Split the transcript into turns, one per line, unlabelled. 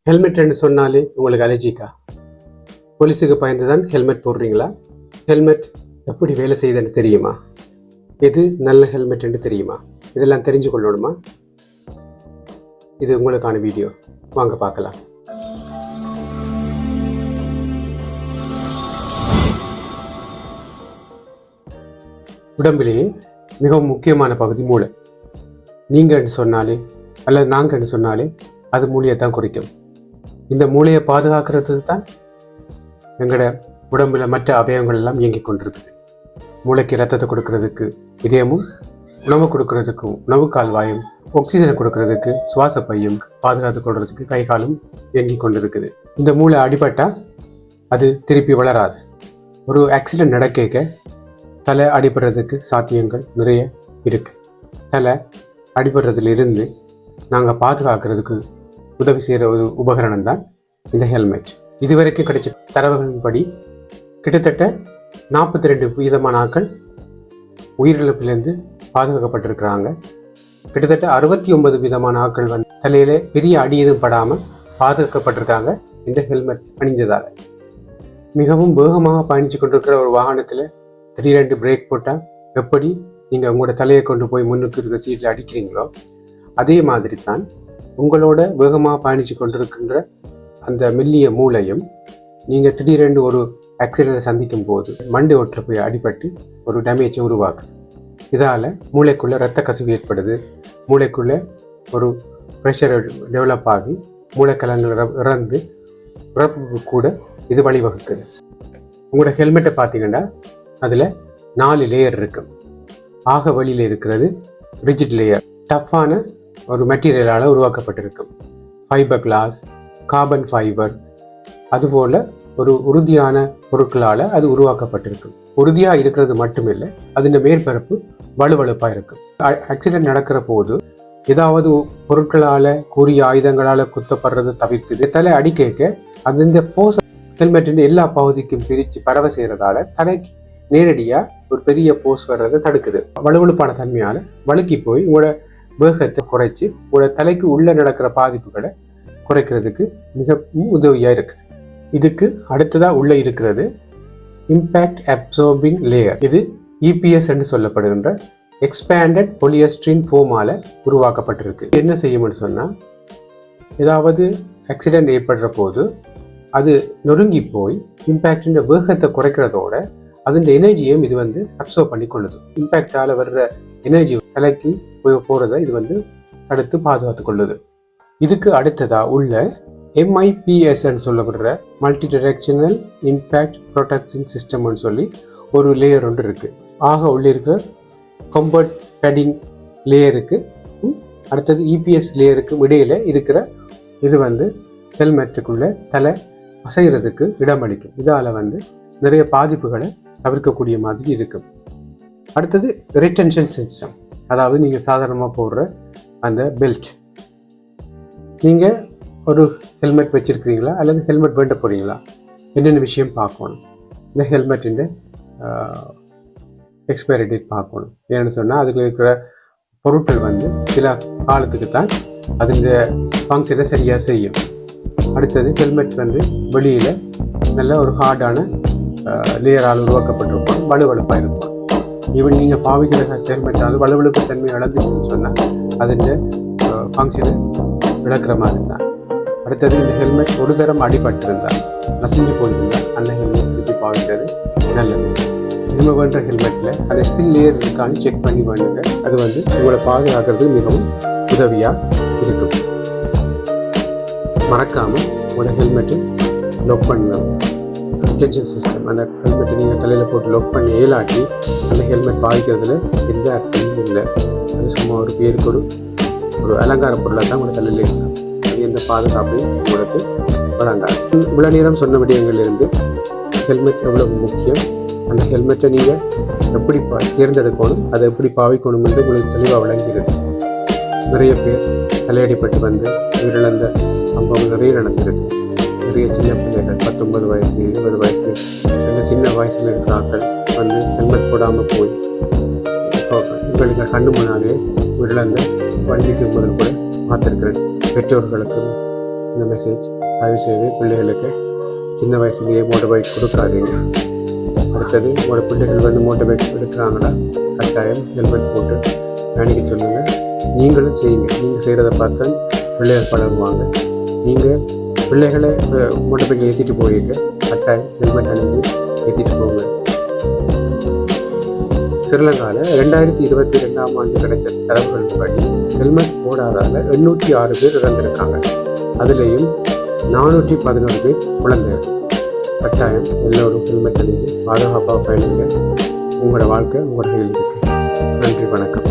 ஹெல்மெட்னு சொன்னாலே உங்களுக்கு அலர்ஜிக்கா? போலீஸுக்கு பயந்து தான் ஹெல்மெட் போடுறீங்களா? ஹெல்மெட் எப்படி வேலை செய்யுதுன்னு தெரியுமா? எது நல்ல ஹெல்மெட்னு தெரியுமா? இதெல்லாம் தெரிஞ்சு கொள்ளணுமா? இது உங்களுக்கான வீடியோ, வாங்க பார்க்கலாம். உடம்பிலேயே மிகவும் முக்கியமான பகுதி மூளை. நீங்கன்னு சொன்னாலே அல்லது நாங்கன்னு சொன்னாலே அது மூளையை தான் குறிக்கும். இந்த மூளையை பாதுகாக்கிறதுக்கு தான் எங்களோட உடம்புல மற்ற அவயவங்கள் எல்லாம் இயங்கிக் கொண்டிருக்குது. மூளைக்கு ரத்தத்தை கொடுக்கறதுக்கு இதயமும், உணவு கொடுக்கறதுக்கும் உணவு கால்வாயும், ஆக்சிஜனை கொடுக்கறதுக்கு சுவாச பையும், பாதுகாத்து கொள்றதுக்கு கை காலும் இயங்கி கொண்டிருக்குது. இந்த மூளை அடிபட்டா அது திருப்பி வளராது. ஒரு ஆக்சிடென்ட் நடக்க தலை அடிபடுறதுக்கு சாத்தியங்கள் நிறைய இருக்கு. தலை அடிபடுறதுல இருந்து நாங்கள் பாதுகாக்கிறதுக்கு உதவி செய்கிற ஒரு உபகரணம் தான் இந்த ஹெல்மெட். இதுவரைக்கும் கிடைச்ச தரவுகளின்படி கிட்டத்தட்ட 42% ஆட்கள் உயிரிழப்பிலிருந்து பாதுகாக்கப்பட்டிருக்கிறாங்க. கிட்டத்தட்ட 69% ஆட்கள் தலையில பெரிய அடி எதுவும் படாமல் பாதுகாக்கப்பட்டிருக்காங்க இந்த ஹெல்மெட் அணிஞ்சதால். மிகவும் வேகமாக பயணித்து கொண்டிருக்கிற ஒரு வாகனத்தில் திடீரென்று பிரேக் போட்டால் எப்படி நீங்கள் உங்களோட தலையை கொண்டு போய் முன்னுக்கு இருக்கிற சீட்டில் அடிக்கிறீங்களோ, அதே மாதிரி தான் உங்களோட வேகமாக பயணித்து கொண்டிருக்கின்ற அந்த மெல்லிய மூளையும் நீங்கள் திடீரென்று ஒரு ஆக்சிடென்ட்டை சந்திக்கும் போது மண்டை ஓட்டில் போய் அடிபட்டு ஒரு டேமேஜை உருவாக்குது. இதால் மூளைக்குள்ளே இரத்த கசிவு ஏற்படுது. மூளைக்குள்ளே ஒரு ப்ரெஷர் டெவலப் ஆகி மூளைக்கலங்கள் இறந்து இறப்புக்கு கூட இது வழிவகுக்குது. உங்களோட ஹெல்மெட்டை பார்த்தீங்கன்னா அதில் 4 லேயர் இருக்குது. ஆக வழியில் இருக்கிறது ரிஜிட் லேயர், டஃப்பான ஒரு மெட்டீரியலால் உருவாக்கப்பட்டிருக்கும். ஃபைபர் கிளாஸ், கார்பன் ஃபைபர், அதுபோல் ஒரு உறுதியான பொருட்களால் அது உருவாக்கப்பட்டிருக்கும். உறுதியாக இருக்கிறது மட்டுமில்லை, அதன் மேற்பரப்பு வலுவழுப்பாக இருக்கும். ஆக்சிடென்ட் நடக்கிற போது ஏதாவது பொருட்களால், கூறிய ஆயுதங்களால் குத்தப்படுறது தவிர்க்குது. தலை அடிக்க அந்த ஃபோர்ஸ் ஹெல்மெட்டின் எல்லா பகுதிக்கும் பிரித்து பரவ செய்கிறதால தலைக்கு நேரடியாக ஒரு பெரிய போஸ் வர்றதை தடுக்குது. வலுவழுப்பான தன்மையால் வழுக்கி போய் உங்களோட வேகத்தை குறைச்சி உங்களோட தலைக்கு உள்ளே நடக்கிற பாதிப்புகளை குறைக்கிறதுக்கு மிக உதவியாக இருக்குது. இதுக்கு அடுத்ததாக உள்ளே இருக்கிறது இம்பேக்ட் அப்சர்பிங் லேயர். இது EPS என்று சொல்லப்படுகின்ற எக்ஸ்பேண்டட் பொலியஸ்ட்ரீன் ஃபோமால் உருவாக்கப்பட்டிருக்கு. என்ன செய்யும்னு சொன்னால், ஏதாவது ஆக்சிடென்ட் ஏற்படுற போது அது நொறுங்கி போய் இம்பேக்டின் வேகத்தை குறைக்கிறதோட அதன் எனர்ஜியும் இது அப்சர்வ் பண்ணி கொள்ளுது. இம்பேக்டால் வர்ற எனர்ஜி தலைக்கு போகிறத இது தடுத்து பாதுகாத்து கொள்ளுது. இதுக்கு அடுத்ததாக உள்ள MIPS சொல்லப்படுற மல்டி டைரெக்ஷனல் இம்பேக்ட் ப்ரொடெக்ஷன் சிஸ்டம்னு சொல்லி ஒரு லேயர் ஒன்று இருக்குது. ஆக உள்ள இருக்கிற கம்பர்ட் பேடிங் லேயருக்கு அடுத்தது EPS லேயருக்கு இடையில இருக்கிற இது ஹெல்மெட்டுக்குள்ள தலை அசைகிறதுக்கு இடமளிக்கும். இதால் நிறைய பாதிப்புகளை தவிர்க்கக்கூடிய மாதிரி இருக்கும். அடுத்தது ரிட்டென்ஷன் சிஸ்டம், அதாவது நீங்கள் சாதாரணமாக போடுற அந்த பெல்ட். நீங்கள் ஒரு ஹெல்மெட் வச்சுருக்கிறீங்களா அல்லது ஹெல்மெட் வேண்ட போகிறீங்களா, என்னென்ன விஷயம் பார்க்கணும். இந்த ஹெல்மெட்டின் எக்ஸ்பைரி டேட் பார்க்கணும். ஏன்னு சொன்னால் அதில் இருக்கிற பொருட்கள் சில காலத்துக்கு தான் அது இந்த ஃபங்க்ஷனை சரியாக செய்யும். அடுத்தது ஹெல்மெட் வெளியில் நல்ல ஒரு ஹார்டான லேயரால் உருவாக்கப்பட்டிருக்கும், வலுவழுப்பாக இருக்கும். ஈவன் நீங்கள் பாவிக்கிற ஹெல்மெட்டால் வலுவழுப்பு தன்மை இழந்துச்சுன்னு சொன்னால் அதில் ஃபங்க்ஷனை இழக்கிற மாதிரி தான். அடுத்தது இந்த ஹெல்மெட் ஒரு தரம் அடிபட்டிருந்தால், நசிஞ்சு போயிருந்தால் அந்த ஹெல்மெட் திருப்பி பாவிக்கிறது நல்லது. நம்ம வேண்ட ஹெல்மெட்டில் அந்த ஸ்பின் லேயர் இருக்கான்னு செக் பண்ணி வேண்டுங்க. அது உங்களை பாதுகாக்கிறதுக்கு மிகவும் உதவியாக இருக்கும். மறக்காமல் உங்களோட ஹெல்மெட்டை லாக் பண்ணணும். ரிட்டென்ஷன் சிஸ்டம், அந்த ஹெல்மெட்டை நீங்கள் தலையில் போட்டு லாக் பண்ணி ஏலாட்டி அந்த ஹெல்மெட் பாதிக்கிறதுல எந்த அர்த்தமும் இல்லை. அது சும்மா ஒரு பேருக்கு ஒரு அலங்கார பொருளாக தான் உங்களோட தலையில் இருக்கும். அது எந்த பாதுகாப்பையும் உங்களுக்கு வழங்காது. இவ்வளோ நேரம் சொன்ன விடயங்களிலிருந்து ஹெல்மெட் எவ்வளவு முக்கியம், அந்த ஹெல்மெட்டை நீங்கள் எப்படி தேர்ந்தெடுக்கணும், அதை எப்படி பாவிக்கணும் என்று உங்களுக்கு தெளிவாக விளங்கியிருக்கு. நிறைய பேர் தலையடிப்பட்டு உயிரிழந்த சம்பவம் நிறைய நடந்திருக்கு. நிறைய சின்ன பிள்ளைகள் 19 வயசு 20 வயசு இந்த சின்ன வயசில் இருக்கிறார்கள் ஹெல்மெட் போடாமல் போய் உங்களுக்கு கண்ணு முன்னாலே உயிரிழந்த வண்டிக்கு முதல் கூட பார்த்துருக்கிறேன். பெற்றோர்களுக்கும் இந்த மெசேஜ். தயவு செய்து பிள்ளைகளுக்கு சின்ன வயசுலேயே மோட்டர் பைக் கொடுக்காதீங்க. அடுத்தது உங்களோட பிள்ளைகள் வந்து மோட்டர் பைக் எடுக்கிறாங்களா, கட்டாயம் ஹெல்மெட் போட்டு அணிக்க சொல்லுங்கள். நீங்களும் செய்யுங்க. நீங்கள் செய்கிறத பார்த்தா பிள்ளைகள் பழகுவாங்க. நீங்கள் பிள்ளைகளை மோட்டர் பைக்கில் ஏற்றிட்டு போயிங்க, கட்டாயம் ஹெல்மெட் அணிஞ்சு ஏற்றிட்டு போங்க. ஸ்ரீலங்காவில் 2022 ஆண்டு கிடைச்ச தரவுகளின் படி ஹெல்மெட் போடாதால் 806 பேர் இறந்திருக்காங்க. அதுலேயும் 411 பேர் குழந்தைகள். கட்டாயம் எல்லோரும் ஹெல்மெட் அணிஞ்சு பாதுகாப்பாக பயணிங்க. உங்களோட வாழ்க்கை உங்களோட கையில் இருக்கு. நன்றி, வணக்கம்.